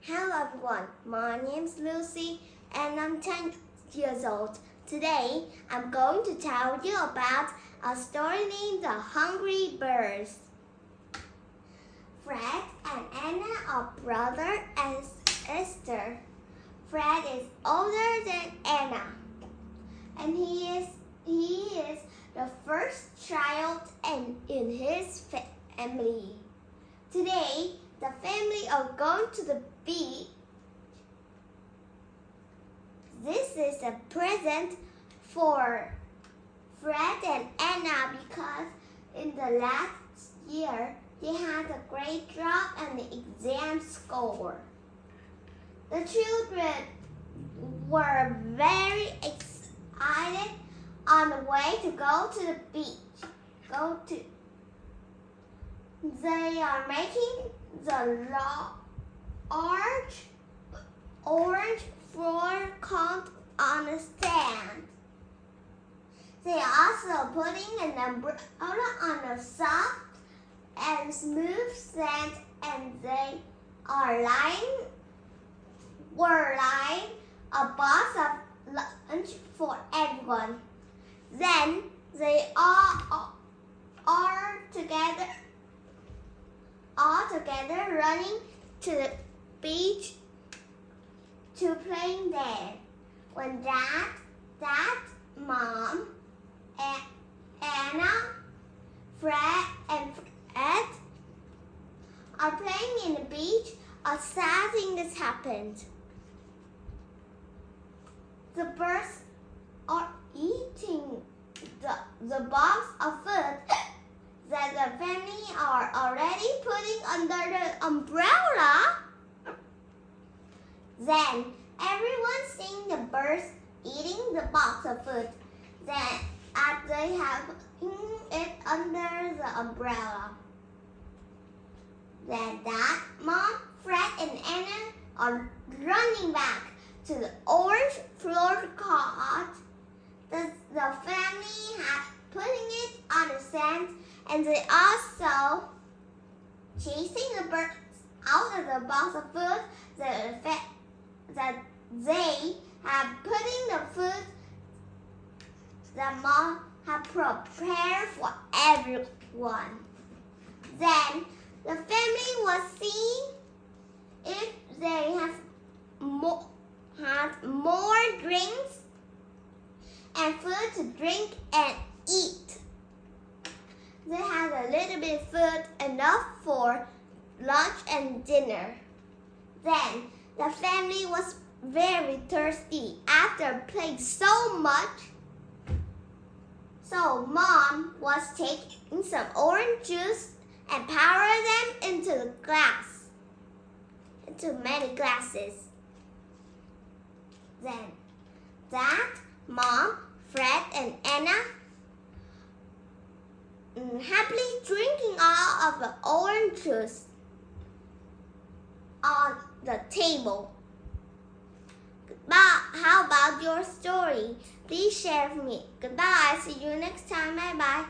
Hello everyone, my name is Lucy and I'm 10 years old. Today I'm going to tell you about a story named The Hungry Birds. Fred and Anna are brother and sister. Fred is older than Anna and he is the first child in his family. Today, the family are going to the beach. This is a present for Fred and Anna because in the last year they had a great drop on the exam score. The children were very excited on the way to go to the beach. They are making the large orange floor cone on a stand. They are also putting an umbrella on a soft and smooth sand, and they were lying a box of lunch for everyone. Then they all together running to the beach to play there. When Dad, Mom, Anna, Fred, and Ed are playing in the beach, a sad thing has happened. The birds are eating the box of food that the family are already putting under the umbrella. Then everyone seeing the birds eating the box of food that they have it under the umbrella. Then Dad, Mom, Fred, and Anna are running back to the orange floor cot. The family had putting it on the sand, and they also chasing the birds out of the box of food that they had putting the food that Mom had prepared for everyone. Then the family was seeing if they had more drinks and food to drink and eat. They had a little bit of food, enough for lunch and dinner. Then the family was very thirsty after playing so much. So Mom was taking some orange juice and pouring them into many glasses. Then Dad, Mom, Fred, and Anna happily drinking all of the orange juice on the table. Goodbye. How about your story? Please share with me. Goodbye. See you next time. Bye bye.